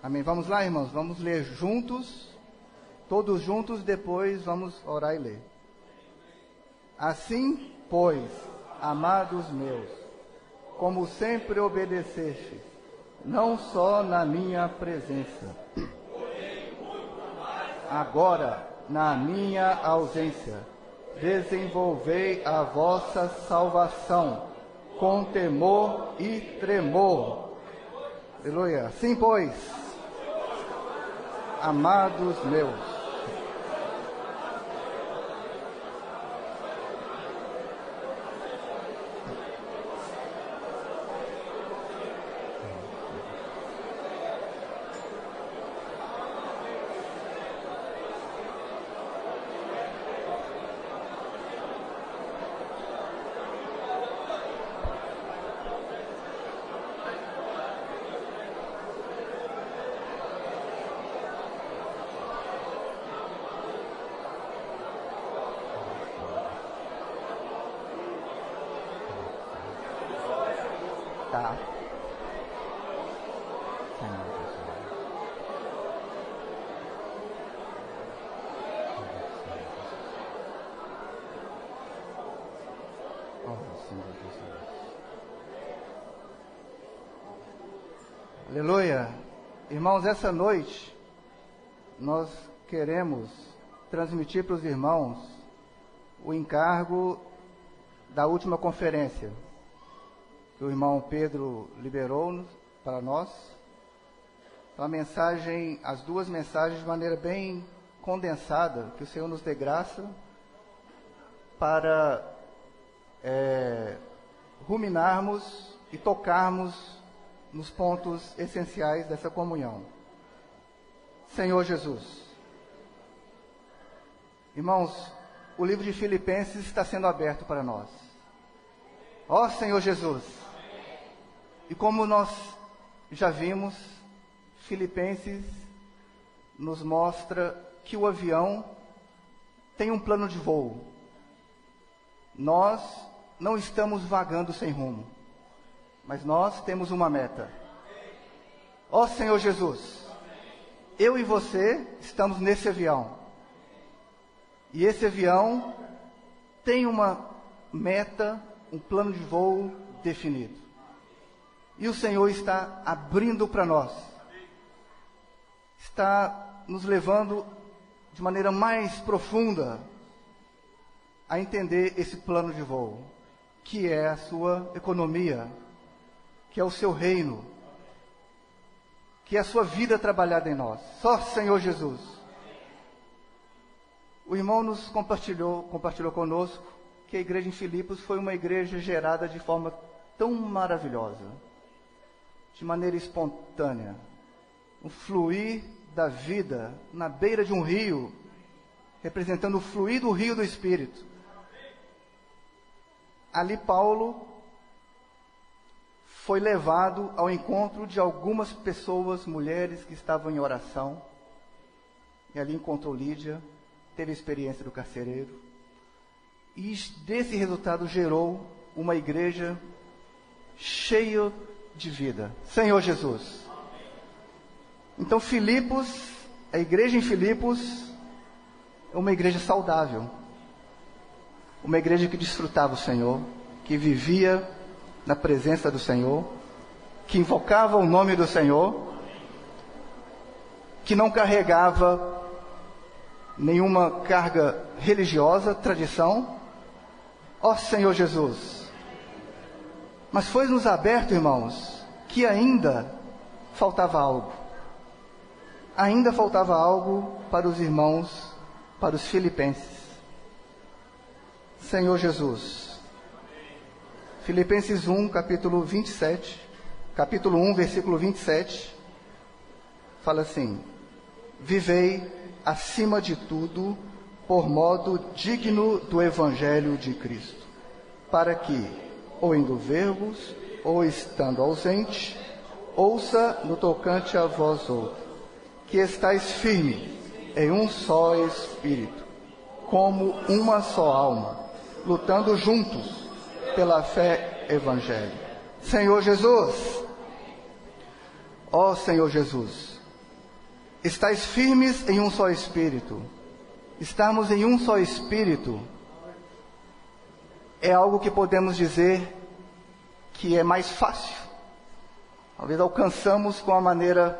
Amém. Vamos lá, irmãos, vamos ler juntos, todos juntos, depois vamos orar e ler. Assim, pois, amados meus, como sempre obedeceste, não só na minha presença, agora, na minha ausência, desenvolvei a vossa salvação com temor e tremor. Aleluia. Assim, pois, amados meus, tá. Aleluia. Irmãos, essa noite nós queremos transmitir para os irmãos o encargo da última conferência que o irmão Pedro liberou para nós. Uma mensagem, as duas mensagens de maneira bem condensada, que o Senhor nos dê graça para ruminarmos e tocarmos nos pontos essenciais dessa comunhão. Senhor Jesus. Irmãos, o livro de Filipenses está sendo aberto para nós. Ó Senhor Jesus. E como nós já vimos, Filipenses nos mostra que o avião tem um plano de voo. Nós não estamos vagando sem rumo, mas nós temos uma meta. Ó Senhor Jesus, eu e você estamos nesse avião. E esse avião tem uma meta, um plano de voo definido. E o Senhor está abrindo para nós. Está nos levando de maneira mais profunda a entender esse plano de voo, que é a sua economia, que é o seu reino, que é a sua vida trabalhada em nós. Só Senhor Jesus. O irmão nos compartilhou conosco que a igreja em Filipos foi uma igreja gerada de forma tão maravilhosa, de maneira espontânea, um fluir da vida na beira de um rio, representando o fluir do rio do Espírito. Ali Paulo foi levado ao encontro de algumas pessoas, mulheres que estavam em oração, e ali encontrou Lídia, teve a experiência do carcereiro, e desse resultado gerou uma igreja cheia de vida. Senhor Jesus. Então Filipos, a igreja em Filipos, é uma igreja saudável, uma igreja que desfrutava o Senhor, que vivia na presença do Senhor, que invocava o nome do Senhor, que não carregava nenhuma carga religiosa, tradição. Ó Senhor Jesus. Mas foi-nos aberto, irmãos, que ainda faltava algo. Ainda faltava algo para os irmãos, para os filipenses. Senhor Jesus. Filipenses 1, capítulo 27, capítulo 1, versículo 27, fala assim: vivei acima de tudo por modo digno do Evangelho de Cristo, para que, ou indo ver-vos, ou estando ausente, ouça no tocante a vós outros, que estáis firme em um só Espírito, como uma só alma, lutando juntos pela fé evangélica. Senhor Jesus, ó Senhor Jesus, Estais firmes em um só espírito. Estarmos em um só espírito é algo que podemos dizer que é mais fácil. Talvez alcançamos com a maneira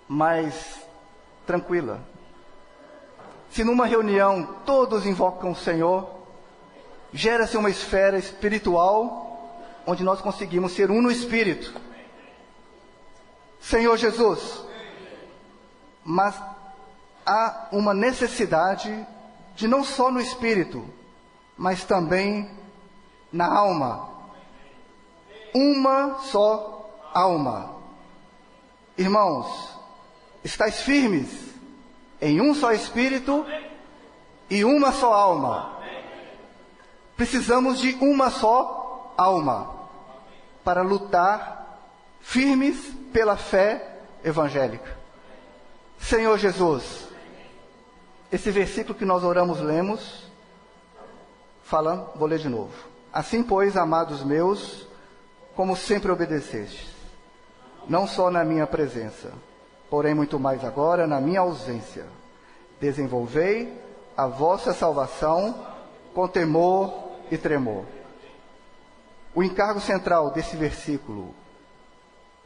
mais tranquila. Se numa reunião todos invocam o Senhor, gera-se uma esfera espiritual onde nós conseguimos ser um no espírito. Senhor Jesus. Mas há uma necessidade de não só no espírito, mas também na alma. Uma só alma. Irmãos, estais firmes em um só espírito e uma só alma. Precisamos de uma só alma para lutar firmes pela fé evangélica. Senhor Jesus, esse versículo que nós oramos, lemos, falando, vou ler de novo. Assim, pois, amados meus, como sempre obedecestes, não só na minha presença, porém muito mais agora na minha ausência, desenvolvei a vossa salvação com temor e tremor. O encargo central desse versículo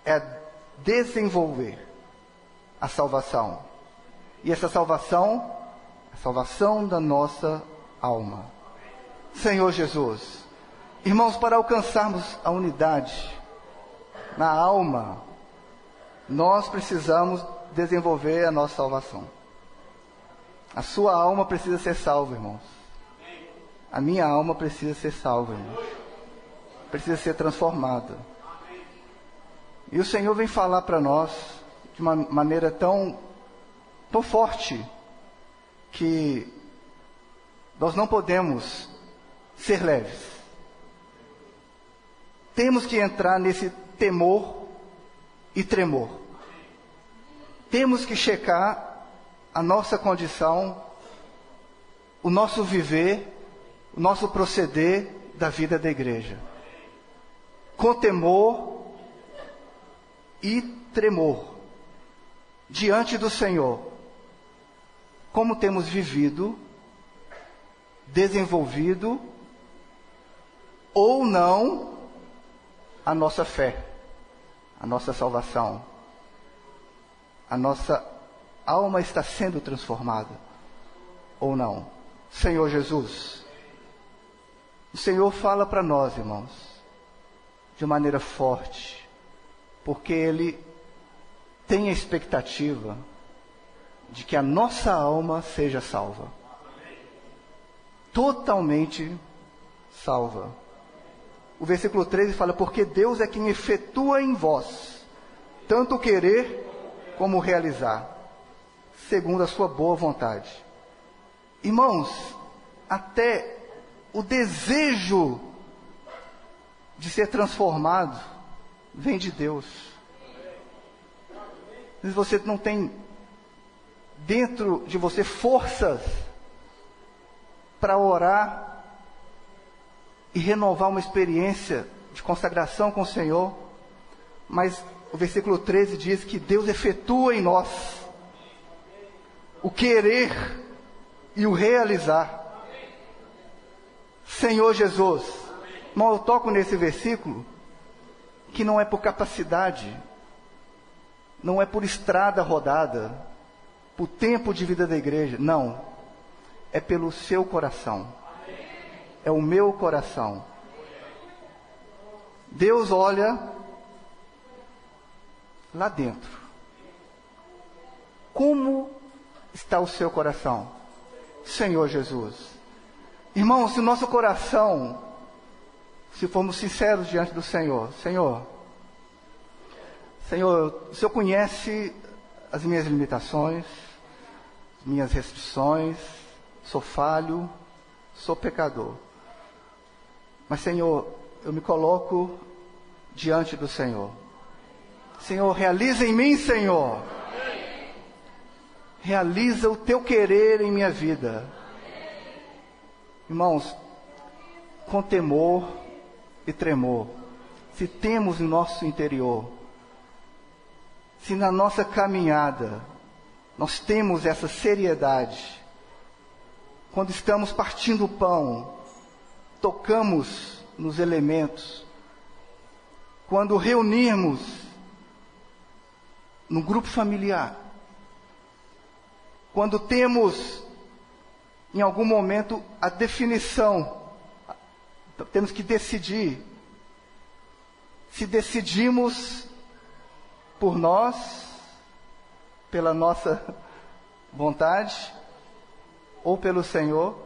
é desenvolver a salvação. E essa salvação, a salvação da nossa alma. Senhor Jesus, irmãos, para alcançarmos a unidade na alma, nós precisamos desenvolver a nossa salvação. A sua alma precisa ser salva, irmãos. A minha alma precisa ser salva, irmãos. Precisa ser transformada. E o Senhor vem falar para nós de uma maneira tão forte que nós não podemos ser leves. Temos que entrar nesse temor e tremor. Temos que checar a nossa condição, o nosso viver, o nosso proceder da vida da igreja. Com temor e tremor. Diante do Senhor. Como temos vivido, desenvolvido ou não a nossa fé, a nossa salvação. A nossa alma está sendo transformada ou não. Senhor Jesus, o Senhor fala para nós, irmãos, de maneira forte, porque Ele tem a expectativa de que a nossa alma seja salva. Totalmente salva. O versículo 13 fala, porque Deus é quem efetua em vós, tanto o querer como o realizar, segundo a sua boa vontade. Irmãos, até o desejo de ser transformado vem de Deus. Se você não tem dentro de você forças para orar e renovar uma experiência de consagração com o Senhor, mas o versículo 13 diz que Deus efetua em nós o querer e o realizar. Senhor Jesus, irmão, eu toco nesse versículo que não é por capacidade, não é por estrada rodada, por tempo de vida da igreja, não. É pelo seu coração. É o meu coração. Deus olha lá dentro. Como está o seu coração? Senhor Jesus. Irmão, se o nosso coração, se formos sinceros diante do Senhor, Senhor, o Senhor conhece as minhas limitações, minhas restrições, sou falho, sou pecador. Mas, Senhor, eu me coloco diante do Senhor. Senhor, realiza em mim, Senhor. Realiza o teu querer em minha vida. Irmãos, com temor e tremor, se temos no nosso interior se na nossa caminhada nós temos essa seriedade, quando estamos partindo o pão, tocamos nos elementos, quando reunirmos no grupo familiar, quando temos em algum momento a definição, temos que decidir se decidimos por nós, pela nossa vontade, ou pelo Senhor.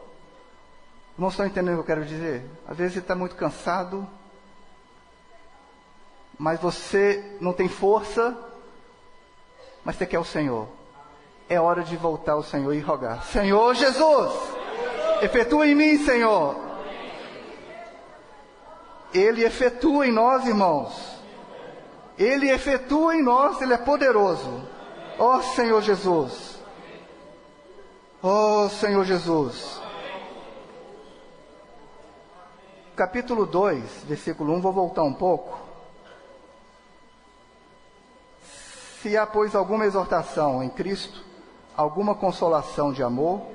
Não estão entendendo o que eu quero dizer? Às vezes você está muito cansado, mas você não tem força, mas você quer o Senhor. É hora de voltar ao Senhor e rogar: Senhor Jesus, efetua em mim, Senhor. Ele efetua em nós, irmãos. Ele efetua em nós, Ele é poderoso. Ó Senhor Jesus. Ó Senhor Jesus. Capítulo 2, versículo 1, vou voltar um pouco. Se há, pois, alguma exortação em Cristo, alguma consolação de amor,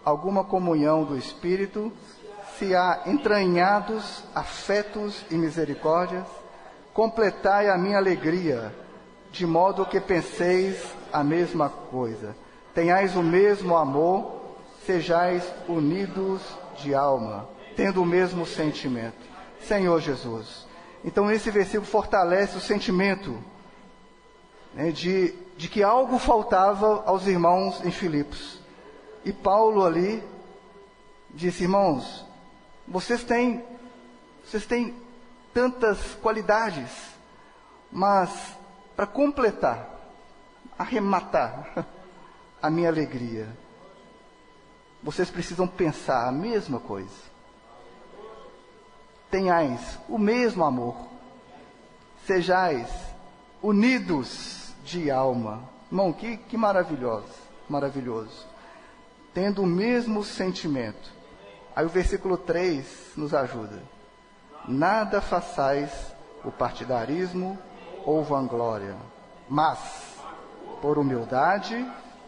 alguma comunhão do Espírito, se há entranhados afetos e misericórdias, completai a minha alegria, de modo que penseis a mesma coisa. Tenhais o mesmo amor, sejais unidos de alma, tendo o mesmo sentimento. Senhor Jesus. Então esse versículo fortalece o sentimento, né, de que algo faltava aos irmãos em Filipos. E Paulo ali disse: irmãos, vocês têm tantas qualidades, mas para completar, arrematar a minha alegria, vocês precisam pensar a mesma coisa. Tenhais o mesmo amor, sejais unidos de alma. Irmão, que maravilhoso. Tendo o mesmo sentimento. Aí o versículo 3 nos ajuda. Nada façais por partidarismo ou vanglória, mas por humildade,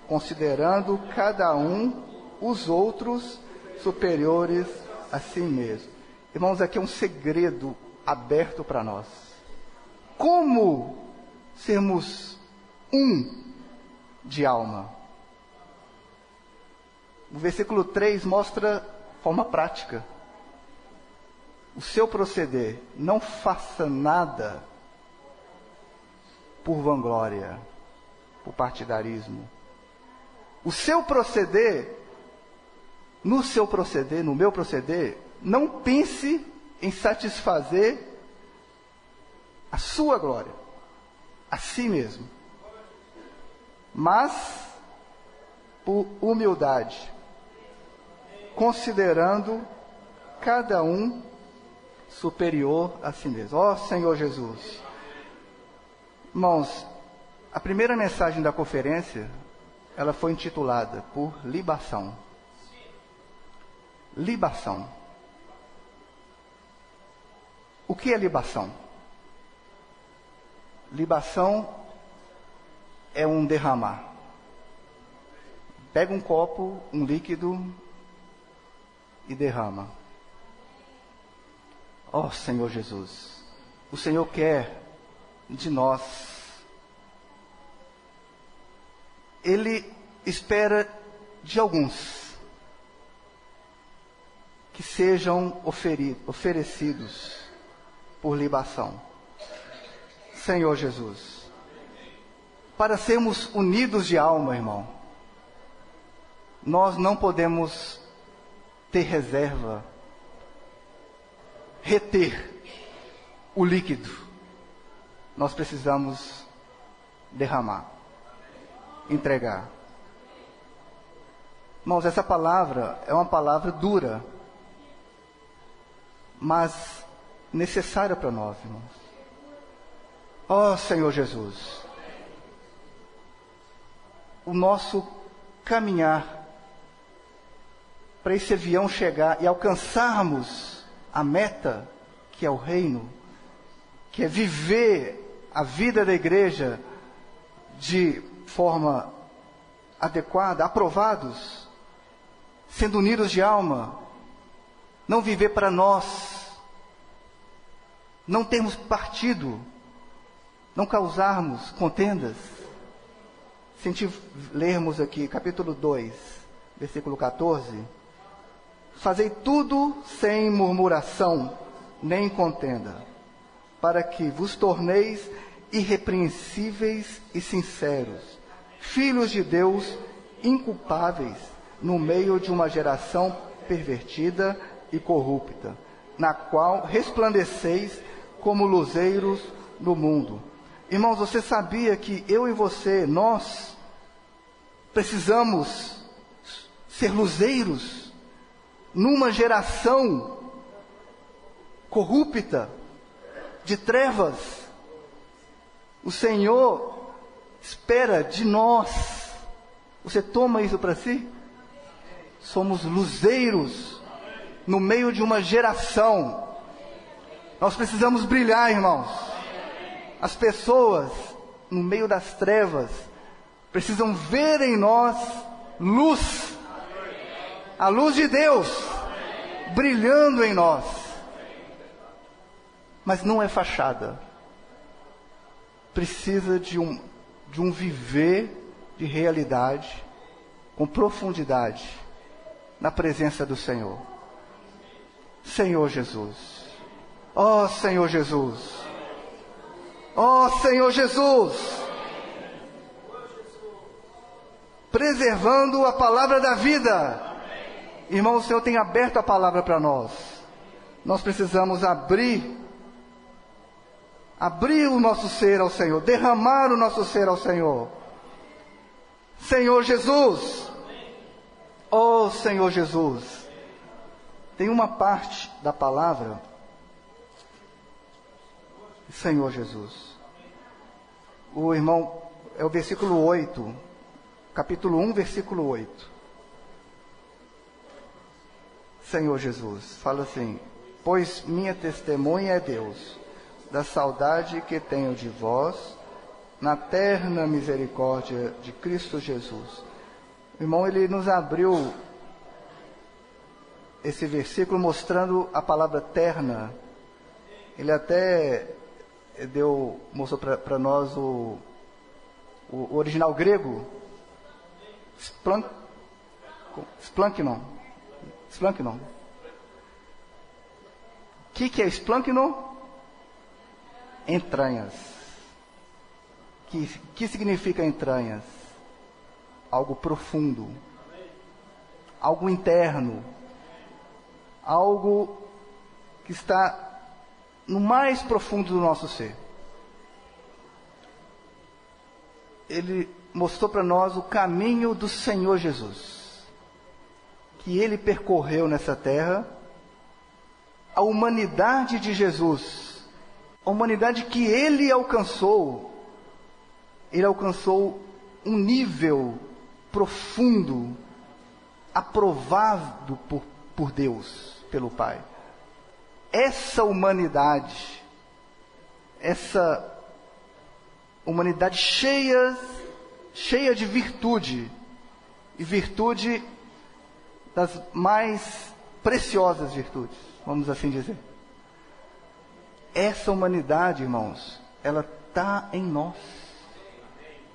considerando cada um os outros superiores a si mesmo. Irmãos, aqui é um segredo aberto para nós. Como sermos um de alma? O versículo 3 mostra forma prática. O seu proceder, não faça nada por vanglória, por partidarismo. O seu proceder, no meu proceder, não pense em satisfazer a sua glória, a si mesmo, mas por humildade, considerando cada um superior a si mesmo. Ó Senhor Jesus. Irmãos, a primeira mensagem da conferência, ela foi intitulada por libação. Libação. O que é libação? Libação é um derramar. Pega um copo, um líquido e derrama. Ó Senhor Jesus, o Senhor quer de nós. Ele espera de alguns que sejam oferecidos por libação. Senhor Jesus, para sermos unidos de alma, irmão, nós não podemos ter reserva, reter o líquido. Nós precisamos derramar, entregar. Irmãos, essa palavra é uma palavra dura, mas necessária para nós, irmãos. Ó Senhor Jesus, o nosso caminhar para esse avião chegar e alcançarmos a meta, que é o reino, que é viver a vida da igreja de forma adequada, aprovados, sendo unidos de alma, não viver para nós, não termos partido, não causarmos contendas. Se a gente lermos aqui, capítulo 2, versículo 14, fazei tudo sem murmuração, nem contenda, para que vos torneis irrepreensíveis e sinceros, filhos de Deus, inculpáveis, no meio de uma geração pervertida e corrupta, na qual resplandeceis como luzeiros no mundo. Irmãos, você sabia que eu e você, nós precisamos ser luzeiros numa geração corrupta, de trevas? O Senhor espera de nós. Você toma isso para si? Somos luzeiros no meio de uma geração. Nós precisamos brilhar, irmãos. As pessoas no meio das trevas precisam ver em nós luz. A luz de Deus brilhando em nós. Mas não é fachada. Precisa de um viver de realidade, com profundidade, na presença do Senhor. Senhor Jesus. Ó Senhor Jesus. Ó Senhor Jesus. Preservando a palavra da vida. Irmão, o Senhor tem aberto a palavra para nós. Nós precisamos abrir o nosso ser ao Senhor, derramar o nosso ser ao Senhor. Senhor Jesus, ó Senhor Jesus. Tem uma parte da palavra, Senhor Jesus. O irmão, é o versículo 8, capítulo 1, versículo 8. Senhor Jesus, fala assim: pois minha testemunha é Deus, da saudade que tenho de vós, na terna misericórdia de Cristo Jesus. Irmão, ele nos abriu esse versículo mostrando a palavra terna. Ele até mostrou para nós o original grego, splanknon. O que é splanknon? Entranhas. Que significa entranhas? Algo profundo, algo interno, algo que está no mais profundo do nosso ser. Ele mostrou para nós o caminho do Senhor Jesus, que Ele percorreu nessa terra, a humanidade de Jesus, a humanidade que Ele alcançou um nível profundo, aprovado por Deus, pelo Pai. Essa humanidade cheia de virtude, e virtude das mais preciosas virtudes, vamos assim dizer. Essa humanidade, irmãos, ela está em nós.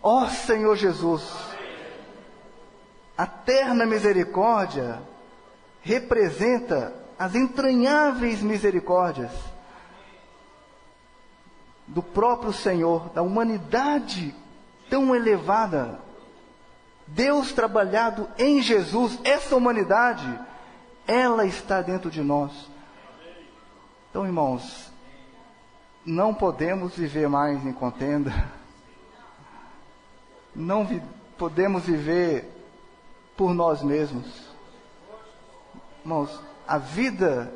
Ó Senhor Jesus, a terna misericórdia representa as entranháveis misericórdias do próprio Senhor, da humanidade tão elevada. Deus trabalhado em Jesus, essa humanidade, ela está dentro de nós. Então, irmãos, não podemos viver mais em contenda. Não podemos viver por nós mesmos. Irmãos, a vida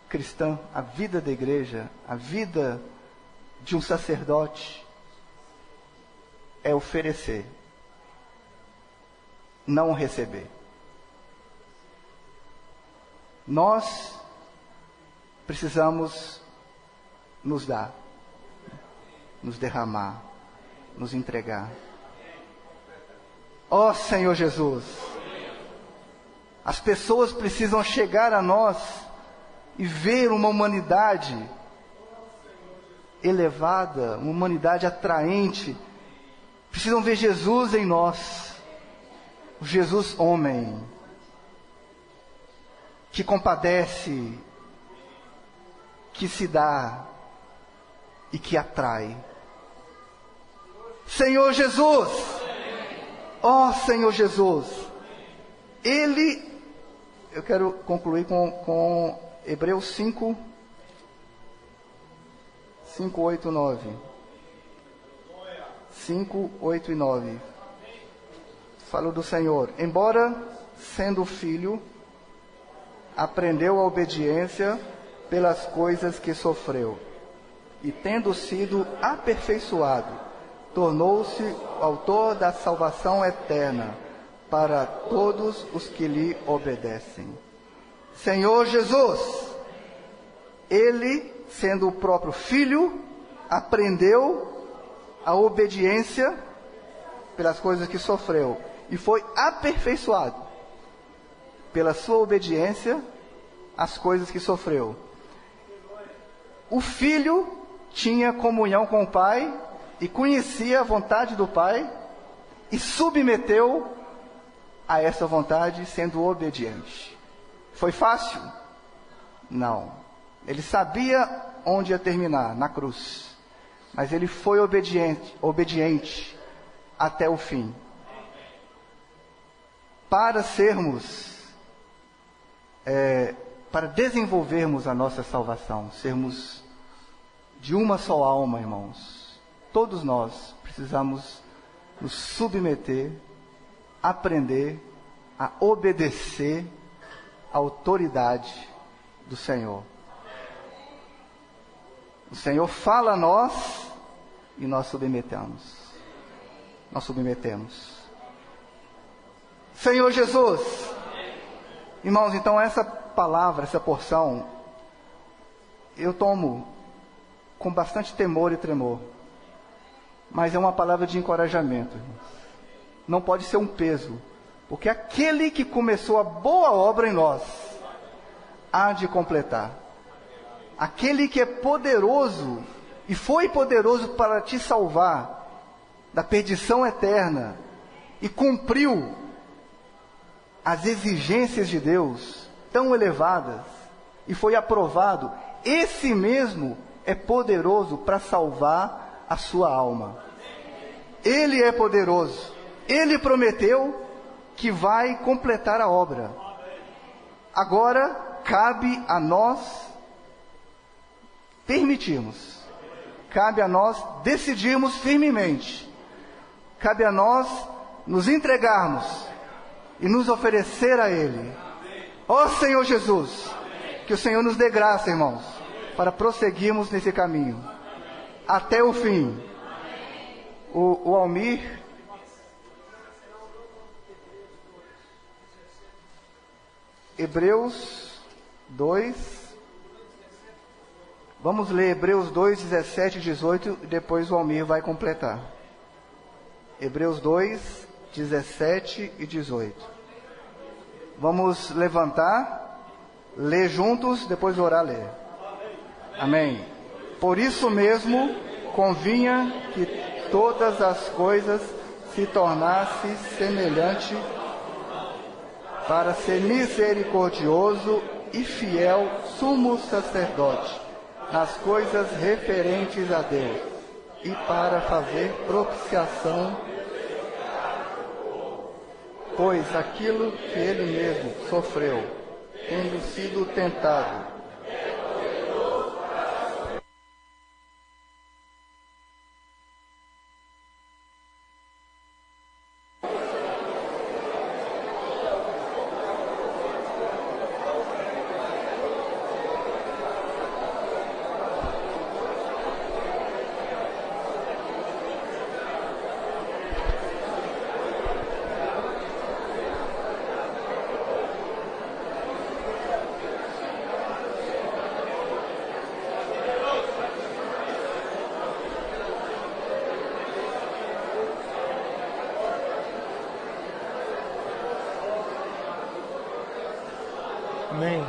cristã, a vida da igreja, a vida de um sacerdote é oferecer, não receber. Nós precisamos nos dar, nos derramar, nos entregar. Ó Senhor Jesus, as pessoas precisam chegar a nós e ver uma humanidade elevada, uma humanidade atraente. Precisam ver Jesus em nós, o Jesus homem, que compadece, que se dá e que atrai. Senhor Jesus, ó Senhor Jesus, eu quero concluir com Hebreus 5, 8, 9. 5, 8 e 9. Fala do Senhor. Embora sendo filho, aprendeu a obediência pelas coisas que sofreu. E tendo sido aperfeiçoado, tornou-se autor da salvação eterna para todos os que lhe obedecem. Senhor Jesus, Ele, sendo o próprio Filho, aprendeu a obediência pelas coisas que sofreu e foi aperfeiçoado pela sua obediência às coisas que sofreu. O Filho tinha comunhão com o Pai e conhecia a vontade do Pai e submeteu a essa vontade sendo obediente. Foi fácil? Não. Ele sabia onde ia terminar, na cruz. Mas ele foi obediente até o fim. Para desenvolvermos a nossa salvação, sermos de uma só alma, irmãos, todos nós precisamos nos submeter, aprender a obedecer à autoridade do Senhor. O Senhor fala a nós e nós submetemos. Nós submetemos. Senhor Jesus. Irmãos, então essa palavra, essa porção, eu tomo com bastante temor e tremor. Mas é uma palavra de encorajamento, irmãos. Não pode ser um peso, porque aquele que começou a boa obra em nós, há de completar. Aquele que é poderoso, e foi poderoso para te salvar da perdição eterna, e cumpriu as exigências de Deus, tão elevadas, e foi aprovado, esse mesmo é poderoso para salvar a sua alma. Ele é poderoso. Ele prometeu que vai completar a obra. Agora, cabe a nós permitirmos. Cabe a nós decidirmos firmemente. Cabe a nós nos entregarmos e nos oferecer a Ele. Ó Senhor Jesus, que o Senhor nos dê graça, irmãos, para prosseguirmos nesse caminho até o fim. O Almir Hebreus 2, vamos ler Hebreus 2, 17 e 18, e depois o Almir vai completar. Hebreus 2, 17 e 18. Vamos levantar, ler juntos, depois orar, ler. Amém. Por isso mesmo, convinha que todas as coisas se tornassem semelhante para ser misericordioso e fiel sumo sacerdote nas coisas referentes a Deus e para fazer propiciação, pois aquilo que ele mesmo sofreu, tendo sido tentado, Amém.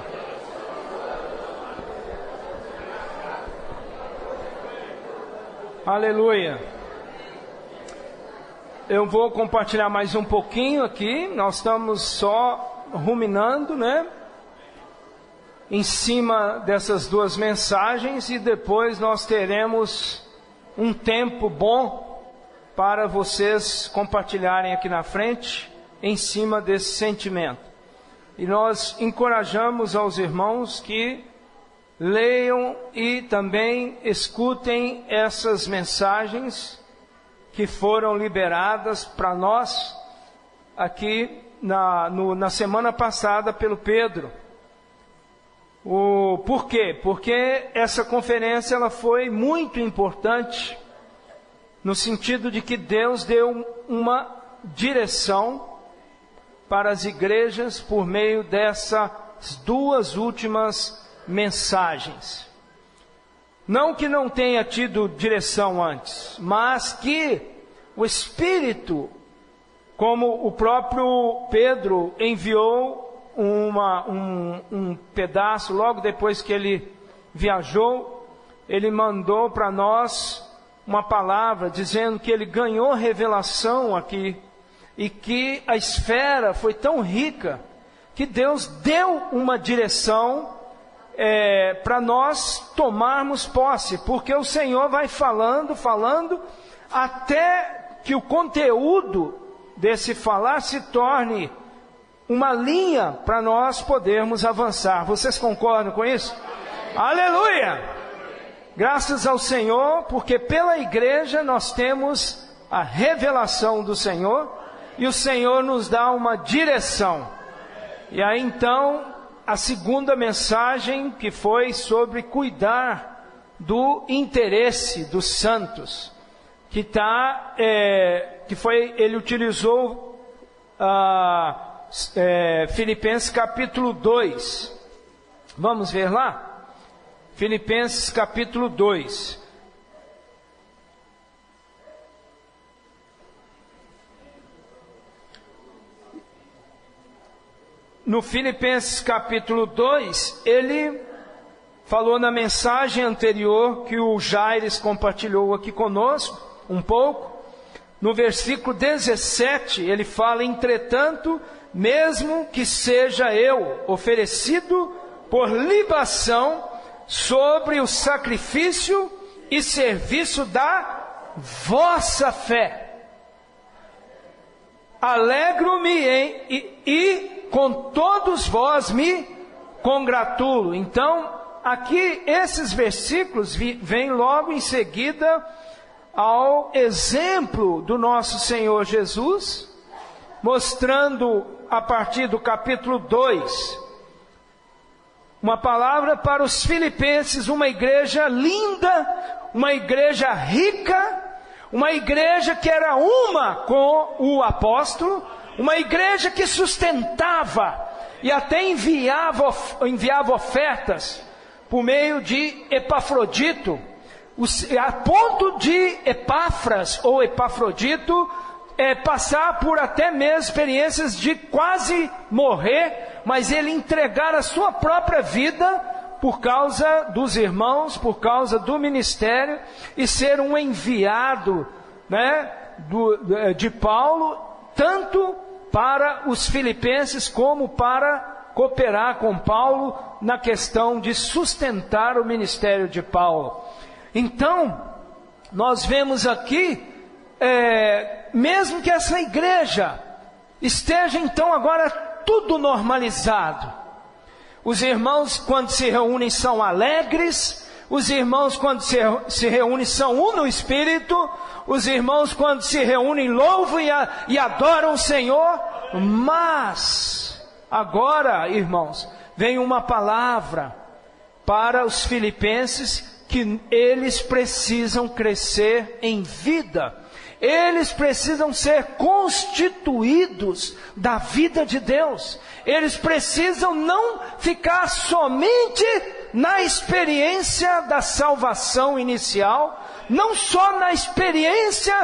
Aleluia. Eu vou compartilhar mais um pouquinho aqui. Nós estamos só ruminando, né? Em cima dessas duas mensagens, e depois nós teremos um tempo bom para vocês compartilharem aqui na frente, em cima desse sentimento. E nós encorajamos aos irmãos que leiam e também escutem essas mensagens que foram liberadas para nós aqui na semana passada pelo Pedro. Por quê? Porque essa conferência ela foi muito importante, no sentido de que Deus deu uma direção para as igrejas por meio dessas duas últimas mensagens. Não que não tenha tido direção antes, mas que o Espírito, como o próprio Pedro enviou um pedaço, logo depois que ele viajou, ele mandou para nós uma palavra dizendo que ele ganhou revelação aqui, e que a esfera foi tão rica, que Deus deu uma direção para nós tomarmos posse, porque o Senhor vai falando, até que o conteúdo desse falar se torne uma linha para nós podermos avançar. Vocês concordam com isso? Aleluia! Graças ao Senhor, porque pela igreja nós temos a revelação do Senhor, e o Senhor nos dá uma direção. E aí então, a segunda mensagem, que foi sobre cuidar do interesse dos santos, ele utilizou Filipenses capítulo 2. Vamos ver lá? Filipenses capítulo 2. No Filipenses capítulo 2, ele falou na mensagem anterior que o Jaires compartilhou aqui conosco, um pouco. No versículo 17, ele fala: entretanto, mesmo que seja eu oferecido por libação sobre o sacrifício e serviço da vossa fé, alegro-me e com todos vós me congratulo. Então, aqui esses versículos vêm logo em seguida ao exemplo do nosso Senhor Jesus, mostrando a partir do capítulo 2, uma palavra para os filipenses, uma igreja linda, uma igreja rica, uma igreja que era uma com o apóstolo, uma igreja que sustentava e até enviava ofertas por meio de Epafrodito, a ponto de Epáfras ou Epafrodito passar por até mesmo experiências de quase morrer, mas ele entregar a sua própria vida por causa dos irmãos, por causa do ministério, e ser um enviado, né, de Paulo, tanto para os filipenses como para cooperar com Paulo na questão de sustentar o ministério de Paulo. Então, nós vemos aqui, mesmo que essa igreja esteja então agora tudo normalizado, os irmãos quando se reúnem são alegres, os irmãos quando se reúnem são um no Espírito, os irmãos quando se reúnem louvam e adoram o Senhor. Mas agora, irmãos, vem uma palavra para os filipenses, que eles precisam crescer em vida, eles precisam ser constituídos da vida de Deus, eles precisam não ficar somente na experiência da salvação inicial, não só na experiência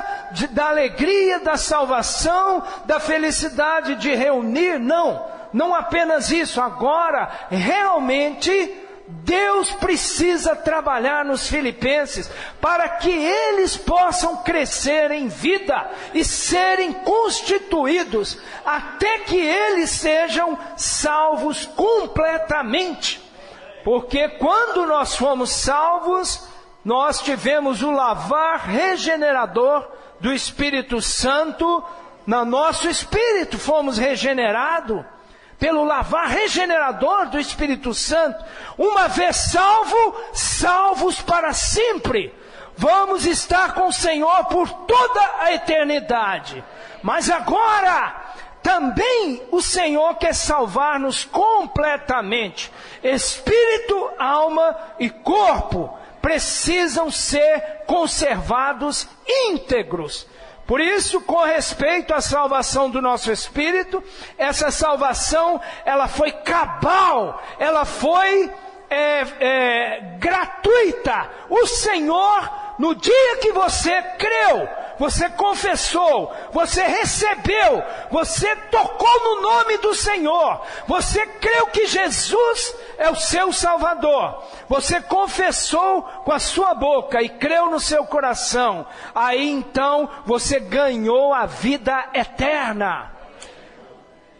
da alegria da salvação, da felicidade de reunir, não, não apenas isso, agora realmente Deus precisa trabalhar nos filipenses para que eles possam crescer em vida e serem constituídos até que eles sejam salvos completamente. Porque quando nós fomos salvos, nós tivemos o lavar regenerador do Espírito Santo no nosso espírito, fomos regenerados pelo lavar regenerador do Espírito Santo. Uma vez salvos para sempre, vamos estar com o Senhor por toda a eternidade. Mas agora, também o Senhor quer salvar-nos completamente. Espírito, alma e corpo precisam ser conservados íntegros. Por isso, com respeito à salvação do nosso espírito, essa salvação, ela foi cabal, ela foi gratuita. O Senhor, no dia que você creu, você confessou, você recebeu, você tocou no nome do Senhor, você creu que Jesus é o seu Salvador, você confessou com a sua boca e creu no seu coração, aí então você ganhou a vida eterna.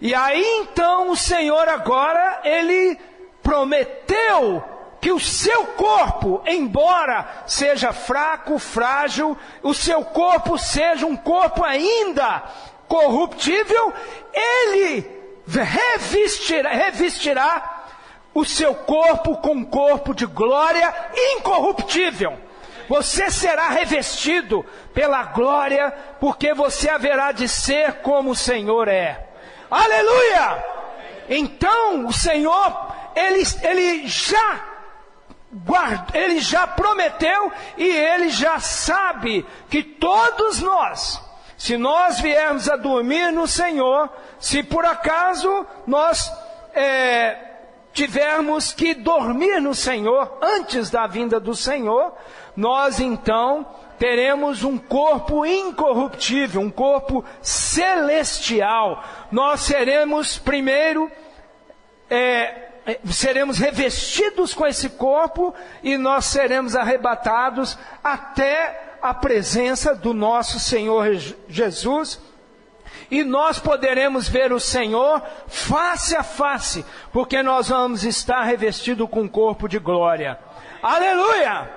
E aí então o Senhor agora, Ele prometeu que o seu corpo, embora seja fraco, frágil, o seu corpo seja um corpo ainda corruptível, Ele revestirá o seu corpo com um corpo de glória incorruptível. Você será revestido pela glória, porque você haverá de ser como o Senhor é. Aleluia! Então o Senhor, Ele já prometeu e Ele já sabe que todos nós, se nós viermos a dormir no Senhor, se por acaso nós tivermos que dormir no Senhor antes da vinda do Senhor, nós então teremos um corpo incorruptível, um corpo celestial. Nós seremos primeiro seremos revestidos com esse corpo e nós seremos arrebatados até a presença do nosso Senhor Jesus, e nós poderemos ver o Senhor face a face, porque nós vamos estar revestidos com um corpo de glória. Aleluia!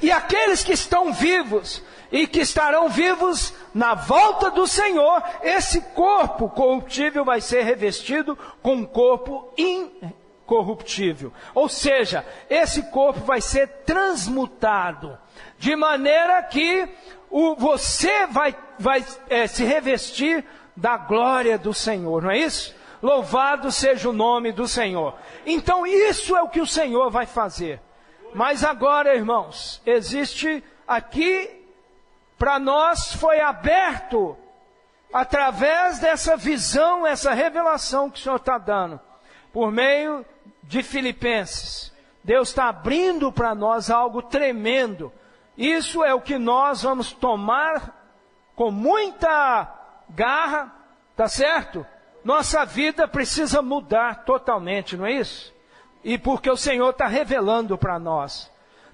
E aqueles que estão vivos e que estarão vivos na volta do Senhor, esse corpo corruptível vai ser revestido com um corpo incorruptível. Ou seja, esse corpo vai ser transmutado, de maneira que você vai se revestir da glória do Senhor, não é isso? Louvado seja o nome do Senhor. Então isso é o que o Senhor vai fazer. Mas agora, irmãos, existe aqui, para nós foi aberto, através dessa visão, essa revelação que o Senhor está dando, por meio de Filipenses. Deus está abrindo para nós algo tremendo. Isso é o que nós vamos tomar com muita garra, tá certo? Nossa vida precisa mudar totalmente, não é isso? E porque o Senhor está revelando para nós.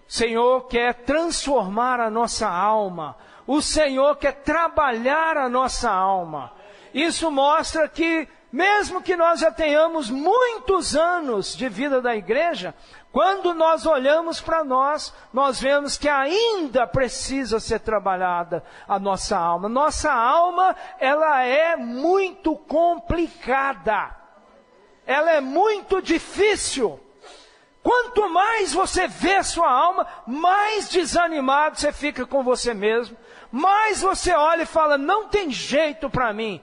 O Senhor quer transformar a nossa alma. O Senhor quer trabalhar a nossa alma. Isso mostra que, mesmo que nós já tenhamos muitos anos de vida da igreja, quando nós olhamos para nós vemos que ainda precisa ser trabalhada a nossa alma. Nossa alma, ela é muito complicada. Ela é muito difícil. Quanto mais você vê sua alma, mais desanimado você fica com você mesmo. Mais você olha e fala, não tem jeito para mim.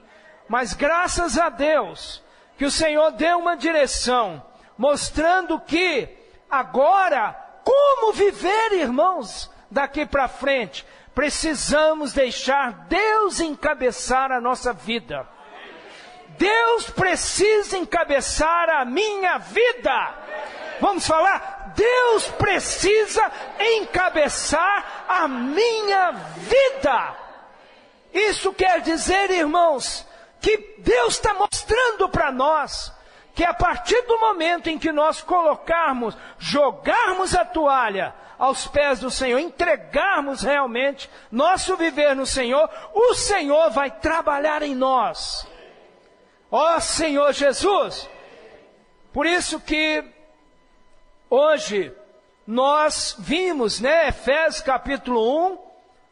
Mas graças a Deus, que o Senhor deu uma direção, mostrando que agora, como viver, irmãos, daqui para frente? Precisamos deixar Deus encabeçar a nossa vida. Deus precisa encabeçar a minha vida. Vamos falar? Deus precisa encabeçar a minha vida. Isso quer dizer, irmãos, que Deus está mostrando para nós que a partir do momento em que nós jogarmos a toalha aos pés do Senhor, entregarmos realmente nosso viver no Senhor, o Senhor vai trabalhar em nós. Ó Senhor Jesus! Por isso que hoje nós vimos, Efésios capítulo 1,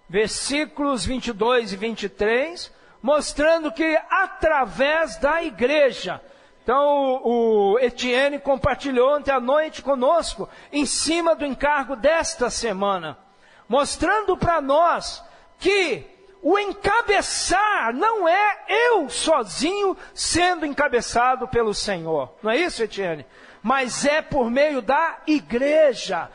versículos 22 e 23, mostrando que através da igreja. Então o Etienne compartilhou ontem à noite conosco, em cima do encargo desta semana, mostrando para nós que o encabeçar não é eu sozinho sendo encabeçado pelo Senhor. Não é isso, Etienne? Mas é por meio da igreja.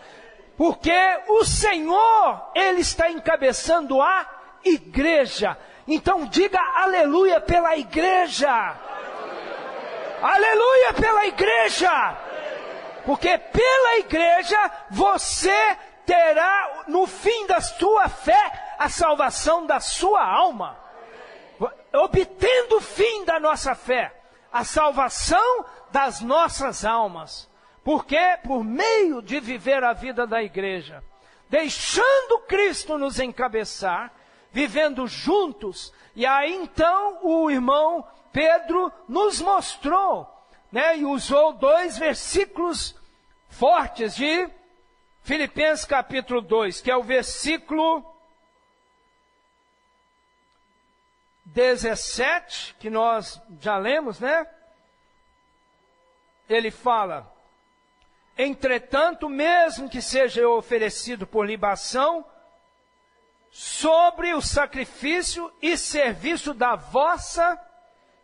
Porque o Senhor, Ele está encabeçando a igreja. Então diga aleluia pela igreja. Aleluia pela igreja. Porque pela igreja você terá no fim da sua fé a salvação da sua alma. Obtendo o fim da nossa fé, a salvação das nossas almas. Porque por meio de viver a vida da igreja, deixando Cristo nos encabeçar, vivendo juntos, e aí então o irmão Pedro nos mostrou, e usou 2 versículos fortes de Filipenses capítulo 2, que é o versículo 17, que nós já lemos, Ele fala: entretanto, mesmo que seja oferecido por libação, sobre o sacrifício e serviço da vossa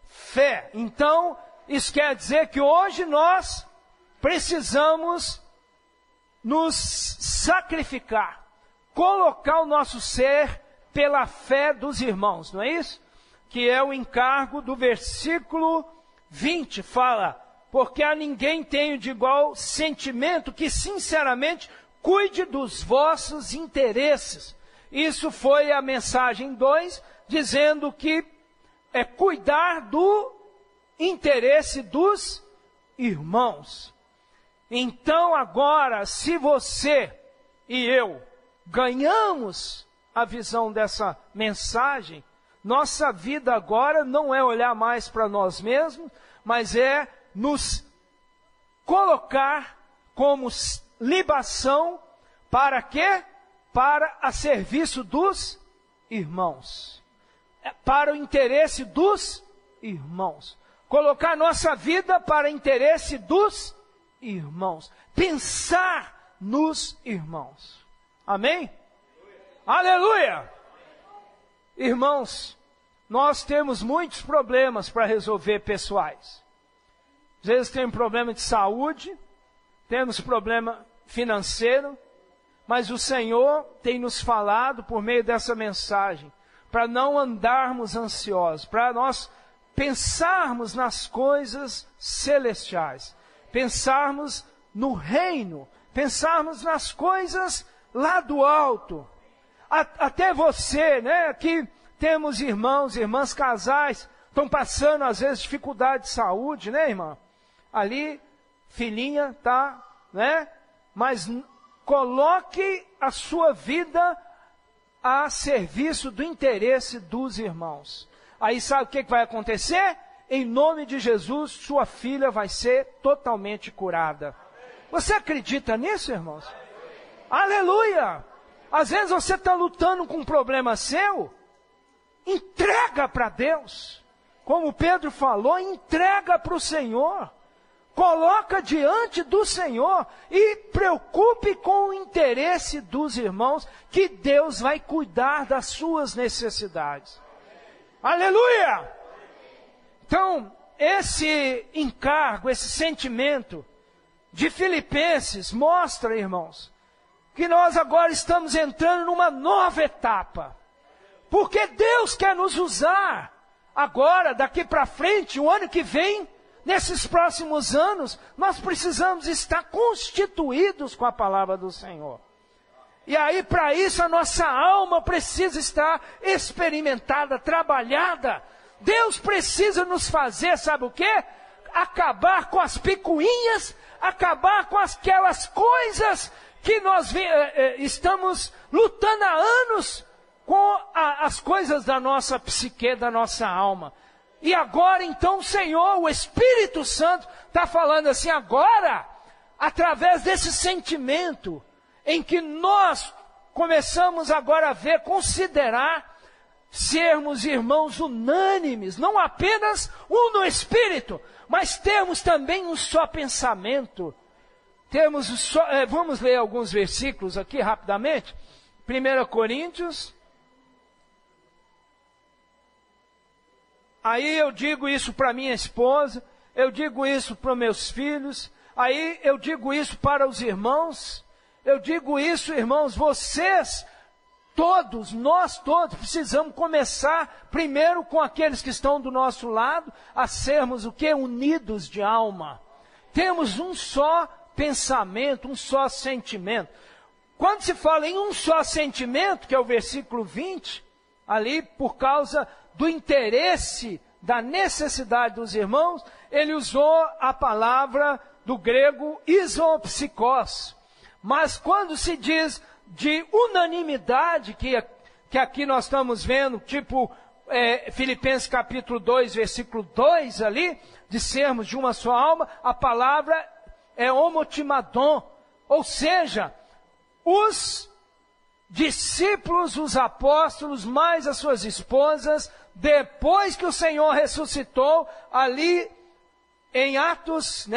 fé. Então, isso quer dizer que hoje nós precisamos nos sacrificar, colocar o nosso ser pela fé dos irmãos, não é isso? Que é o encargo do versículo 20, fala: porque a ninguém tenho de igual sentimento que sinceramente cuide dos vossos interesses. Isso foi a mensagem 2, dizendo que é cuidar do interesse dos irmãos. Então agora, se você e eu ganhamos a visão dessa mensagem, nossa vida agora não é olhar mais para nós mesmos, mas é nos colocar como libação para quê? Para a serviço dos irmãos. Para o interesse dos irmãos. Colocar nossa vida para o interesse dos irmãos. Pensar nos irmãos. Amém? Aleluia! Irmãos, nós temos muitos problemas para resolver pessoais. Às vezes temos problema de saúde, temos problema financeiro, mas o Senhor tem nos falado por meio dessa mensagem, para não andarmos ansiosos, para nós pensarmos nas coisas celestiais, pensarmos no reino, pensarmos nas coisas lá do alto. Até você, que temos irmãos, irmãs, casais, estão passando às vezes dificuldade de saúde, irmã? Ali, filhinha, tá, Mas coloque a sua vida a serviço do interesse dos irmãos. Aí sabe o que vai acontecer? Em nome de Jesus, sua filha vai ser totalmente curada. Você acredita nisso, irmãos? Aleluia! Às vezes você está lutando com um problema seu, entrega para Deus. Como Pedro falou, entrega para o Senhor. Coloca diante do Senhor e preocupe com o interesse dos irmãos, que Deus vai cuidar das suas necessidades. Aleluia! Então, esse encargo, esse sentimento de Filipenses mostra, irmãos, que nós agora estamos entrando numa nova etapa. Porque Deus quer nos usar agora, daqui para frente, o ano que vem, nesses próximos anos, nós precisamos estar constituídos com a palavra do Senhor. E aí, para isso, a nossa alma precisa estar experimentada, trabalhada. Deus precisa nos fazer, sabe o quê? acabar com as picuinhas, acabar com aquelas coisas que nós estamos lutando há anos com as coisas da nossa psique, da nossa alma. E agora então o Senhor, o Espírito Santo, está falando assim, agora, através desse sentimento, em que nós começamos agora a ver, considerar, sermos irmãos unânimes, não apenas um no Espírito, mas termos também um só pensamento. Vamos ler alguns versículos aqui rapidamente. 1 Coríntios. Aí eu digo isso para minha esposa, eu digo isso para meus filhos, aí eu digo isso para os irmãos, eu digo isso, irmãos, vocês, todos, nós todos, precisamos começar primeiro com aqueles que estão do nosso lado, a sermos o quê? Unidos de alma. Temos um só pensamento, um só sentimento. Quando se fala em um só sentimento, que é o versículo 20, ali por causa do interesse, da necessidade dos irmãos, ele usou a palavra do grego isopsikos. Mas quando se diz de unanimidade, que aqui nós estamos vendo, tipo Filipenses capítulo 2, versículo 2 ali, de sermos de uma só alma, a palavra é homotimadon, ou seja, os discípulos, os apóstolos, mais as suas esposas, depois que o Senhor ressuscitou, ali em Atos,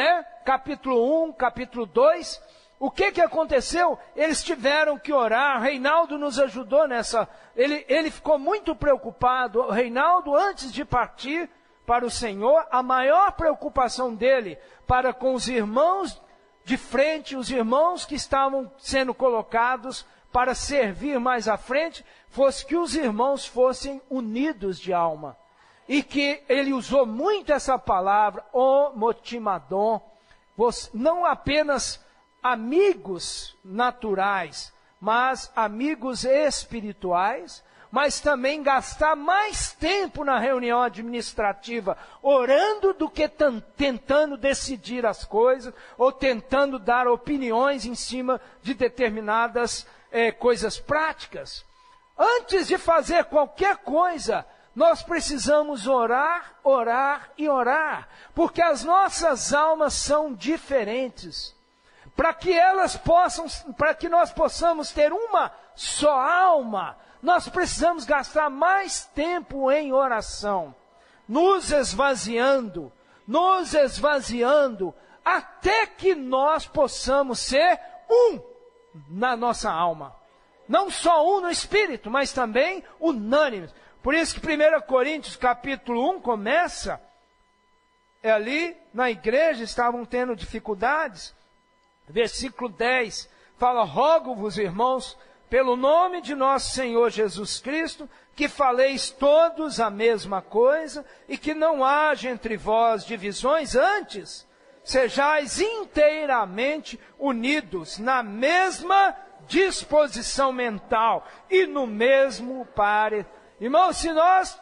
capítulo 1, capítulo 2, o que aconteceu? Eles tiveram que orar. Reinaldo nos ajudou nessa. Ele ficou muito preocupado. O Reinaldo, antes de partir para o Senhor, a maior preocupação dele para com os irmãos de frente, os irmãos que estavam sendo colocados para servir mais à frente, fosse que os irmãos fossem unidos de alma. E que ele usou muito essa palavra, homotimadon, não apenas amigos naturais, mas amigos espirituais, mas também gastar mais tempo na reunião administrativa, orando do que tentando decidir as coisas, ou tentando dar opiniões em cima de determinadas coisas práticas. Antes de fazer qualquer coisa, nós precisamos orar, orar e orar, porque as nossas almas são diferentes. Para que nós possamos ter uma só alma, nós precisamos gastar mais tempo em oração, nos esvaziando, até que nós possamos ser um na nossa alma. Não só um no Espírito, mas também unânimes. Por isso que 1 Coríntios capítulo 1 começa, ali na igreja estavam tendo dificuldades. Versículo 10, fala, rogo-vos, irmãos, pelo nome de nosso Senhor Jesus Cristo, que faleis todos a mesma coisa, e que não haja entre vós divisões, antes, sejais inteiramente unidos na mesma disposição mental e no mesmo parecer. Irmãos, se nós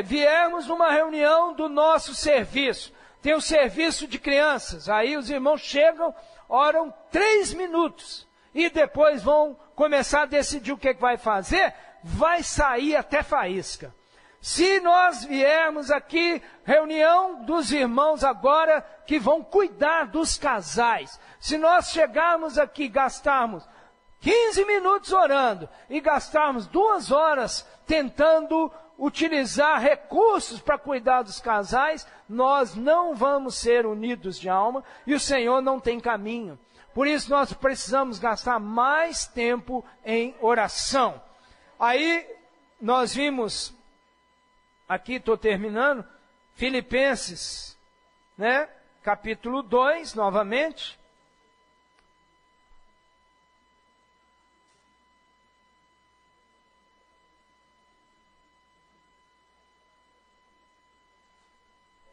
viermos numa reunião do nosso serviço, tem o serviço de crianças, aí os irmãos chegam, oram 3 minutos, e depois vão começar a decidir o que vai fazer, vai sair até faísca. Se nós viermos aqui, reunião dos irmãos agora, que vão cuidar dos casais, se nós chegarmos aqui e gastarmos 15 minutos orando, e gastarmos 2 horas tentando utilizar recursos para cuidar dos casais, nós não vamos ser unidos de alma e o Senhor não tem caminho. Por isso nós precisamos gastar mais tempo em oração. Aí nós vimos, aqui estou terminando, Filipenses, capítulo 2, novamente.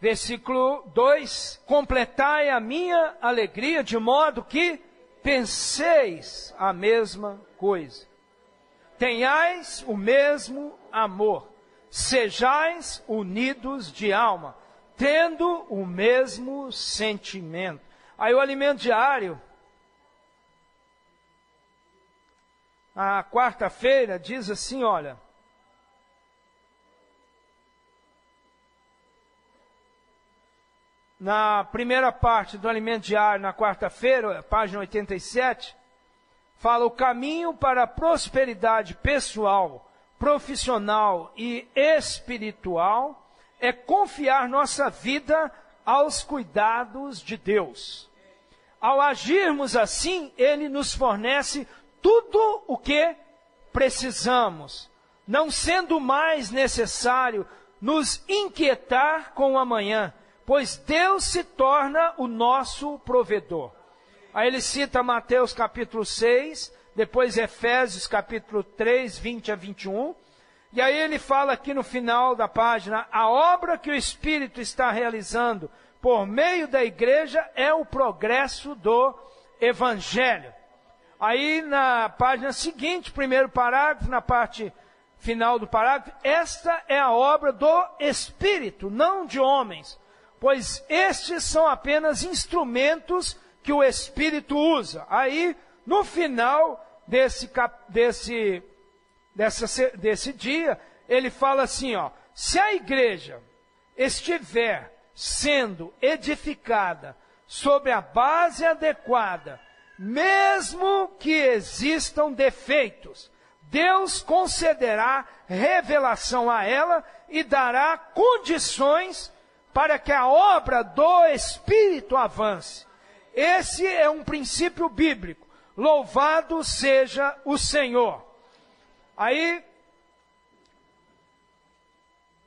Versículo 2, completai a minha alegria, de modo que penseis a mesma coisa. Tenhais o mesmo amor, sejais unidos de alma, tendo o mesmo sentimento. Aí o alimento diário, a quarta-feira, diz assim, olha, na primeira parte do alimento diário, na quarta-feira, página 87, fala o caminho para a prosperidade pessoal, profissional e espiritual é confiar nossa vida aos cuidados de Deus. Ao agirmos assim, Ele nos fornece tudo o que precisamos, não sendo mais necessário nos inquietar com o amanhã, pois Deus se torna o nosso provedor. Aí ele cita Mateus capítulo 6, depois Efésios capítulo 3, 20 a 21. E aí ele fala aqui no final da página, a obra que o Espírito está realizando por meio da igreja é o progresso do Evangelho. Aí na página seguinte, primeiro parágrafo, na parte final do parágrafo, esta é a obra do Espírito, não de homens, pois estes são apenas instrumentos que o Espírito usa. Aí, no final desse dia, ele fala assim, ó, se a igreja estiver sendo edificada sobre a base adequada, mesmo que existam defeitos, Deus concederá revelação a ela e dará condições para que a obra do Espírito avance. Esse é um princípio bíblico. Louvado seja o Senhor. Aí,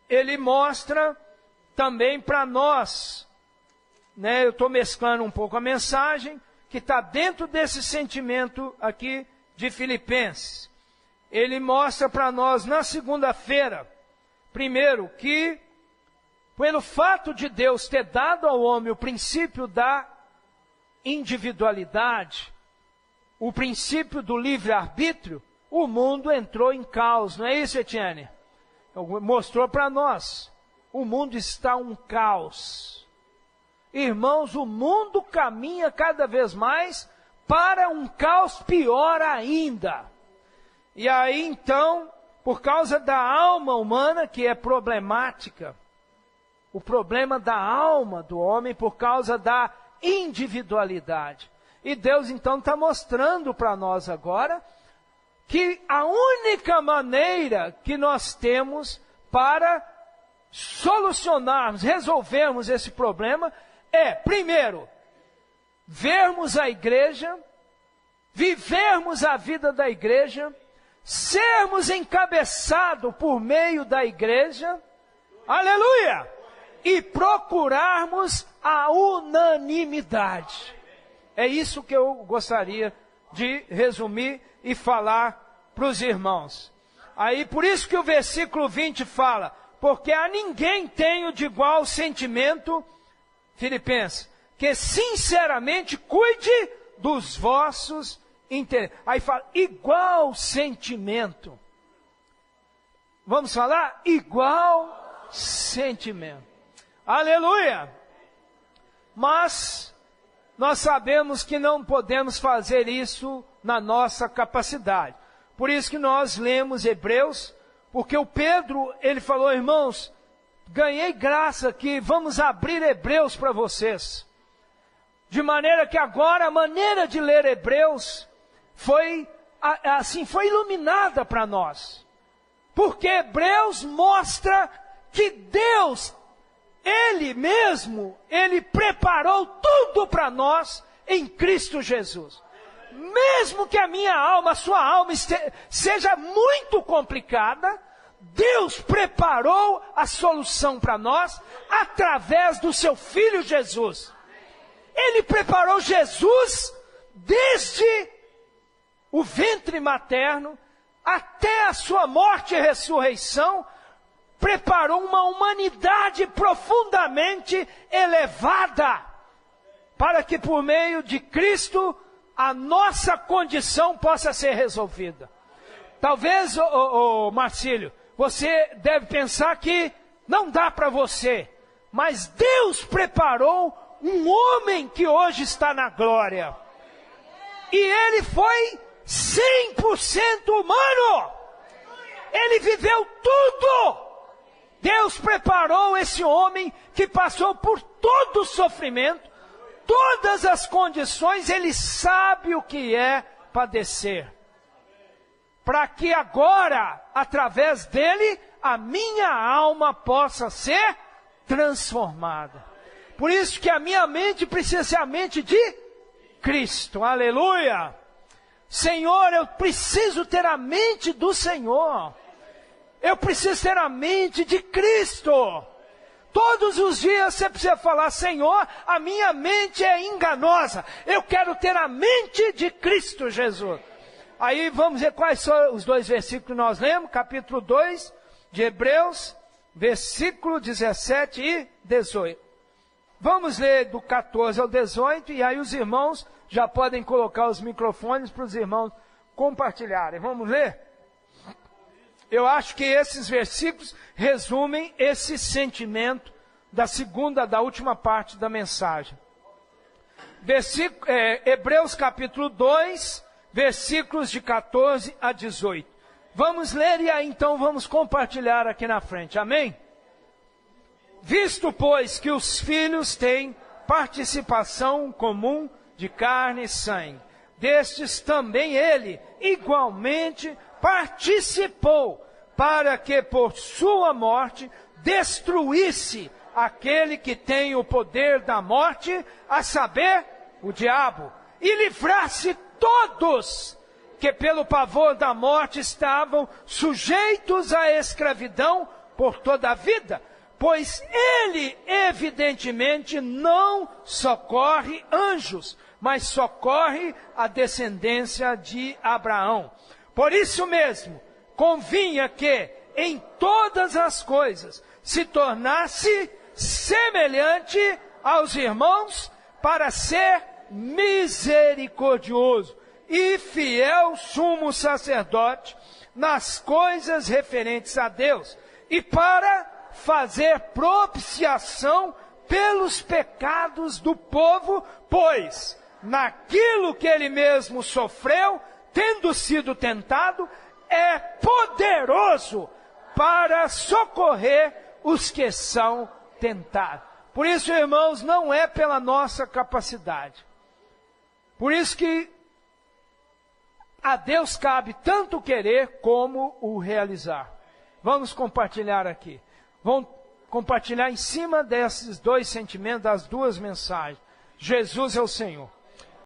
ele mostra também para nós, né, eu estou mesclando um pouco a mensagem, que está dentro desse sentimento aqui de Filipenses. Ele mostra para nós na segunda-feira, primeiro, que pelo fato de Deus ter dado ao homem o princípio da individualidade, o princípio do livre-arbítrio, o mundo entrou em caos, não é isso, Etienne? Mostrou para nós, o mundo está um caos. Irmãos, o mundo caminha cada vez mais para um caos pior ainda. E aí então, por causa da alma humana que é problemática, o problema da alma do homem por causa da individualidade. E Deus então está mostrando para nós agora que a única maneira que nós temos para solucionarmos, resolvermos esse problema é, primeiro, vermos a igreja, vivermos a vida da igreja, sermos encabeçados por meio da igreja, aleluia, e procurarmos a unanimidade. É isso que eu gostaria de resumir e falar para os irmãos. Aí, por isso que o versículo 20 fala, porque a ninguém tenho de igual sentimento, Filipenses, que sinceramente cuide dos vossos interesses. Aí fala, igual sentimento. Vamos falar? Igual sentimento. Aleluia! Mas nós sabemos que não podemos fazer isso na nossa capacidade. Por isso que nós lemos Hebreus, porque o Pedro, ele falou, irmãos, ganhei graça aqui, vamos abrir Hebreus para vocês. De maneira que agora a maneira de ler Hebreus foi iluminada para nós. Porque Hebreus mostra que Deus, Ele mesmo, Ele preparou tudo para nós em Cristo Jesus. Mesmo que a minha alma, a sua alma seja muito complicada, Deus preparou a solução para nós através do seu Filho Jesus. Ele preparou Jesus desde o ventre materno até a sua morte e ressurreição, preparou uma humanidade profundamente elevada, para que por meio de Cristo a nossa condição possa ser resolvida. Talvez, Marcílio, você deve pensar que não dá para você, mas Deus preparou um homem que hoje está na glória. E ele foi 100% humano. Ele viveu tudo. Deus preparou esse homem que passou por todo o sofrimento, todas as condições, ele sabe o que é padecer. Para que agora, através dele, a minha alma possa ser transformada. Por isso que a minha mente precisa ser a mente de Cristo. Aleluia! Senhor, eu preciso ter a mente do Senhor. Eu preciso ter a mente de Cristo. Todos os dias você precisa falar: Senhor, a minha mente é enganosa. Eu quero ter a mente de Cristo Jesus. Aí vamos ver quais são os dois versículos que nós lemos. Capítulo 2 de Hebreus, versículo 17 e 18. Vamos ler do 14 ao 18 e aí os irmãos já podem colocar os microfones para os irmãos compartilharem. Vamos ler? Eu acho que esses versículos resumem esse sentimento da última parte da mensagem. Hebreus capítulo 2, versículos de 14 a 18. Vamos ler e aí então vamos compartilhar aqui na frente. Amém? Visto, pois, que os filhos têm participação comum de carne e sangue, destes também ele igualmente participou, para que por sua morte destruísse aquele que tem o poder da morte, a saber, o diabo, e livrasse todos que pelo pavor da morte estavam sujeitos à escravidão por toda a vida, pois ele evidentemente não socorre anjos, mas socorre a descendência de Abraão. Por isso mesmo, convinha que em todas as coisas se tornasse semelhante aos irmãos, para ser misericordioso e fiel sumo sacerdote nas coisas referentes a Deus, e para fazer propiciação pelos pecados do povo, pois naquilo que ele mesmo sofreu, tendo sido tentado, é poderoso para socorrer os que são tentados. Por isso, irmãos, não é pela nossa capacidade. Por isso que a Deus cabe tanto querer como o realizar. Vamos compartilhar aqui. Vamos compartilhar em cima desses dois sentimentos, das duas mensagens. Jesus é o Senhor.